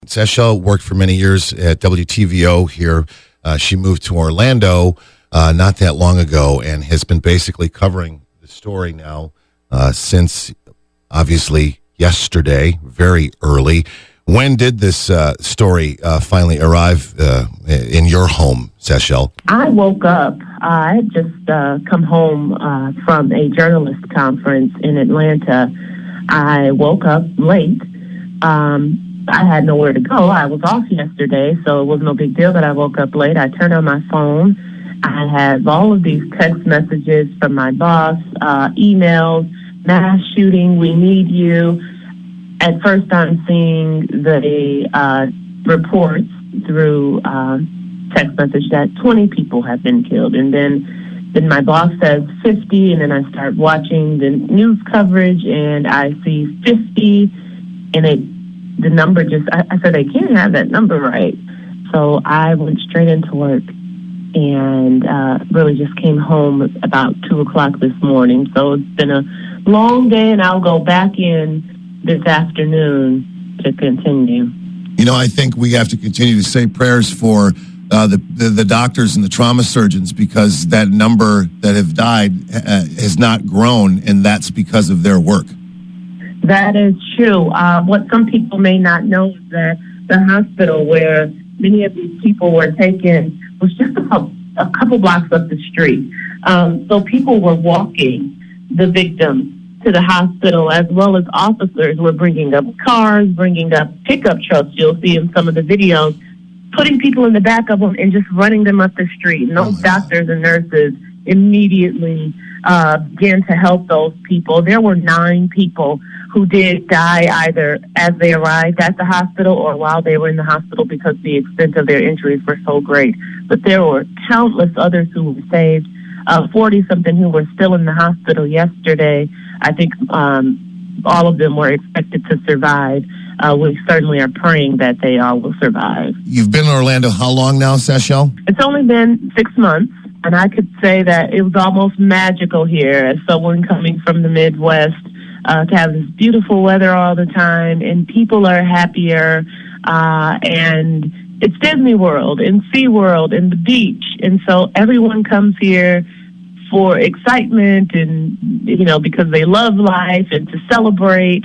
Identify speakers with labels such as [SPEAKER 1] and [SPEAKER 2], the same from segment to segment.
[SPEAKER 1] Sachelle worked for many years at WTVO here. She moved to Orlando not that long ago and has been basically covering the story now since, obviously, yesterday, very early. When did this story finally arrive in your home, Sachelle?
[SPEAKER 2] I woke up. I had just come home from a journalist conference in Atlanta. I woke up late. I had nowhere to go. I was off yesterday, so it was no big deal that I woke up late. I turned on my phone. I had all of these text messages from my boss, emails, mass shooting, we need you. At first, I'm seeing the reports through text message that 20 people have been killed. And then my boss says 50, and then I start watching the news coverage, and I see 50, and the number just, I said, I can't have that number right. So I went straight into work and really just came home about 2 o'clock this morning. So it's been a long day, and I'll go back in this afternoon to continue.
[SPEAKER 3] You know, I think we have to continue to say prayers for the doctors and the trauma surgeons, because that number that have died has not grown, and that's because of their work.
[SPEAKER 2] That is true. What some people may not know is that the hospital where many of these people were taken was just a couple blocks up the street. So people were walking the victims to the hospital, as well as officers were bringing up cars, bringing up pickup trucks. You'll see in some of the videos, putting people in the back of them and just running them up the street. And those doctors and nurses immediately began to help those people. There were 9 people who did die either as they arrived at the hospital or while they were in the hospital because the extent of their injuries were so great. But there were countless others who were saved, 40-something who were still in the hospital yesterday. I think all of them were expected to survive. We certainly are praying that they all will survive.
[SPEAKER 3] You've been in Orlando how long now, Sachelle?
[SPEAKER 2] It's only been 6 months, and I could say that it was almost magical here as someone coming from the Midwest. To have this beautiful weather all the time, and people are happier, and it's Disney World and SeaWorld and the beach, and so everyone comes here for excitement and, you know, because they love life and to celebrate.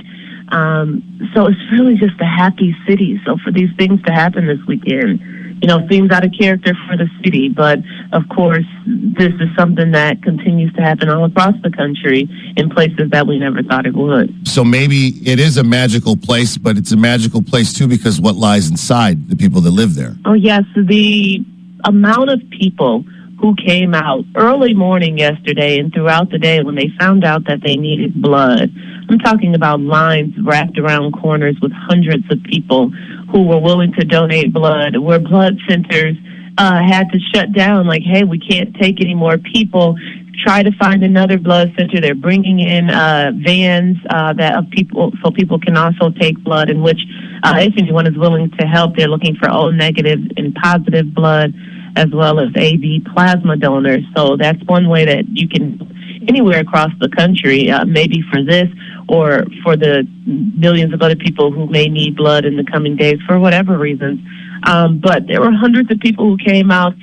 [SPEAKER 2] So it's really just a happy city. So for these things to happen this weekend, you know, seems out of character for the city, but of course, this is something that continues to happen all across the country in places that we never thought it would.
[SPEAKER 3] So maybe it is a magical place, but it's a magical place too because what lies inside the people that live there.
[SPEAKER 2] Oh, yes. The amount of people who came out early morning yesterday and throughout the day when they found out that they needed blood. I'm talking about lines wrapped around corners with hundreds of people who were willing to donate blood, where blood centers had to shut down, like, hey, we can't take any more people. Try to find another blood center. They're bringing in vans that of people so people can also take blood, in which if anyone is willing to help, they're looking for O negative and positive blood, as well as AB plasma donors. So that's one way that you can, anywhere across the country, maybe for this or for the millions of other people who may need blood in the coming days for whatever reasons. But there were hundreds of people who came out,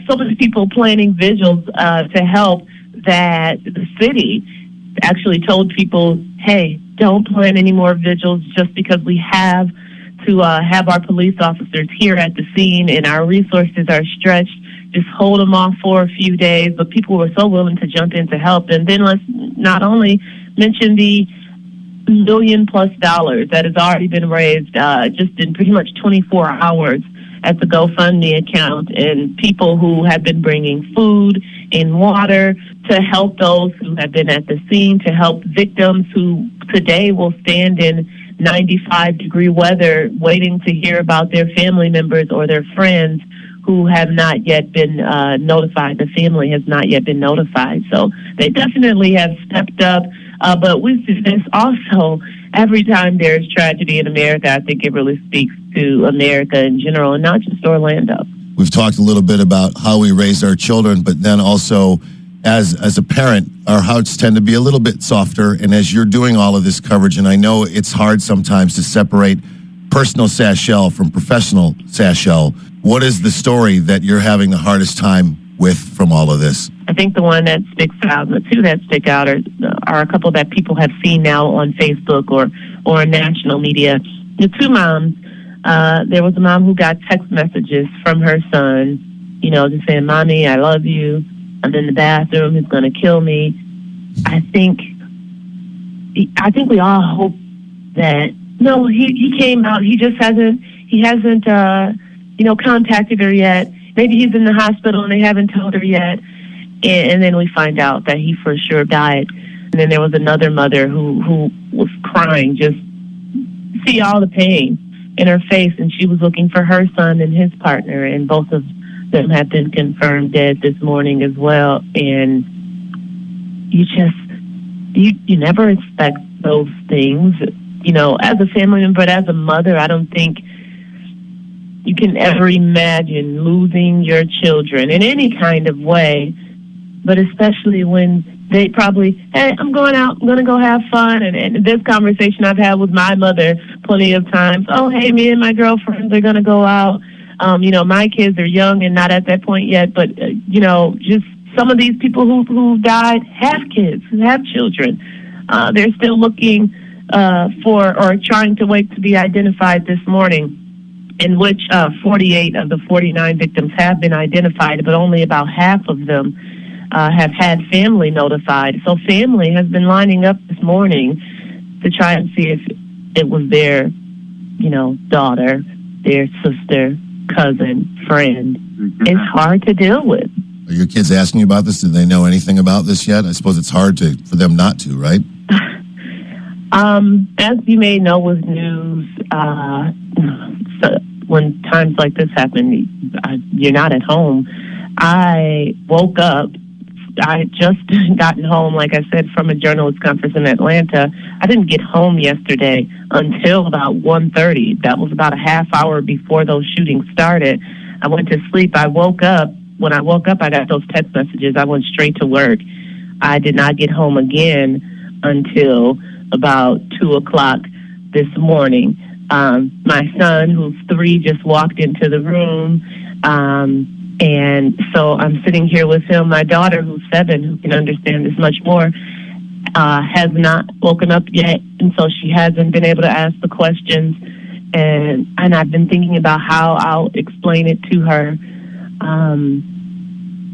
[SPEAKER 2] so many people planning vigils to help, that the city actually told people, hey, don't plan any more vigils just because we have to have our police officers here at the scene and our resources are stretched. Just hold them off for a few days. But people were so willing to jump in to help. And then let's not only mention the $1 million+ that has already been raised just in pretty much 24 hours at the GoFundMe account, and people who have been bringing food and water to help those who have been at the scene, to help victims who today will stand in 95-degree weather waiting to hear about their family members or their friends who have not yet been notified. The family has not yet been notified. So they definitely have stepped up. But we see this also every time there's tragedy in America. I think it really speaks to America in general and not just Orlando.
[SPEAKER 3] We've talked a little bit about how we raise our children, but then also as a parent, our hearts tend to be a little bit softer. And as you're doing all of this coverage, and I know it's hard sometimes to separate personal Sachelle from professional Sachelle, what is the story that you're having the hardest time with from all of this?
[SPEAKER 2] I think the one that sticks out, the two that stick out are a couple that people have seen now on Facebook or in national media. The two moms, there was a mom who got text messages from her son, just saying, "Mommy, I love you. I'm in the bathroom. He's going to kill me." I think we all hope that, no, he came out. He just hasn't contacted her yet. Maybe he's in the hospital and they haven't told her yet. And then we find out that he for sure died. And then there was another mother who was crying, just see all the pain in her face. And she was looking for her son and his partner. And both of them have been confirmed dead this morning as well. And you never expect those things, as a family member, but as a mother, I don't think you can ever imagine losing your children in any kind of way, but especially when they probably, hey, I'm going out, I'm going to go have fun. And this conversation I've had with my mother plenty of times. Oh, hey, me and my girlfriends are going to go out. My kids are young and not at that point yet, but, just some of these people who died have kids, have children. They're still looking for or trying to wait to be identified this morning, in which 48 of the 49 victims have been identified, but only about half of them have had family notified. So family has been lining up this morning to try and see if it was their, daughter, their sister, cousin, friend. It's hard to deal with.
[SPEAKER 3] Are your kids asking you about this? Do they know anything about this yet? I suppose it's hard for them not to, right?
[SPEAKER 2] As you may know with news, when times like this happen, you're not at home. I woke up. I had just gotten home, like I said, from a journalist conference in Atlanta. I didn't get home yesterday until about 1:30. That was about a half hour before those shootings started. I went to sleep. I woke up. When I woke up, I got those text messages. I went straight to work. I did not get home again until about 2 o'clock this morning. My son, who's 3, just walked into the room. And so I'm sitting here with him. My daughter, who's 7, who can understand this much more, has not woken up yet. And so she hasn't been able to ask the questions. And I've been thinking about how I'll explain it to her.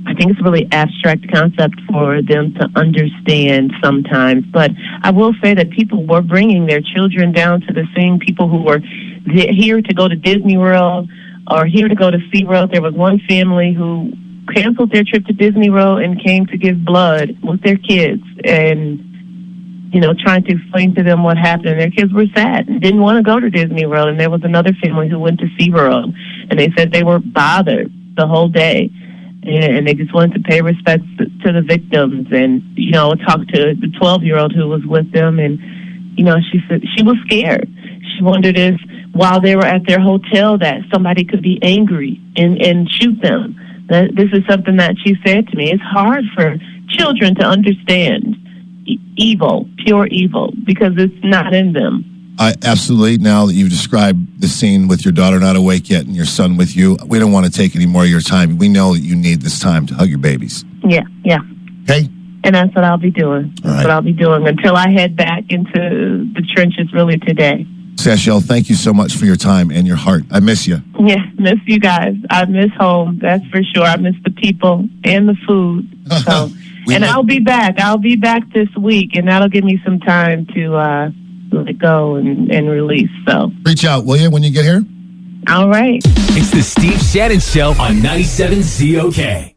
[SPEAKER 2] I think it's a really abstract concept for them to understand sometimes. But I will say that people were bringing their children down to the scene, people who were here to go to Disney World or here to go to SeaWorld. There was one family who canceled their trip to Disney World and came to give blood with their kids and, trying to explain to them what happened. And their kids were sad and didn't want to go to Disney World. And there was another family who went to SeaWorld, and they said they were bothered the whole day. And they just wanted to pay respects to the victims and, talk to the 12-year-old who was with them. And, she said she was scared. She wondered if while they were at their hotel that somebody could be angry and shoot them. This is something that she said to me. It's hard for children to understand evil, pure evil, because it's not in them.
[SPEAKER 3] Absolutely. Now that you've described the scene with your daughter not awake yet and your son with you, we don't want to take any more of your time. We know that you need this time to hug your babies.
[SPEAKER 2] Yeah.
[SPEAKER 3] Okay?
[SPEAKER 2] And that's what I'll be doing. That's what I'll be doing until I head back into the trenches really today.
[SPEAKER 3] Sachelle, thank you so much for your time and your heart. I miss you.
[SPEAKER 2] Yeah, miss you guys. I miss home, that's for sure. I miss the people and the food. So, I'll be back. I'll be back this week, and that'll give me some time to let go and release. So
[SPEAKER 3] reach out, will you, when you get here?
[SPEAKER 2] All right.
[SPEAKER 4] It's the Steve Shannon Show on 97 COK.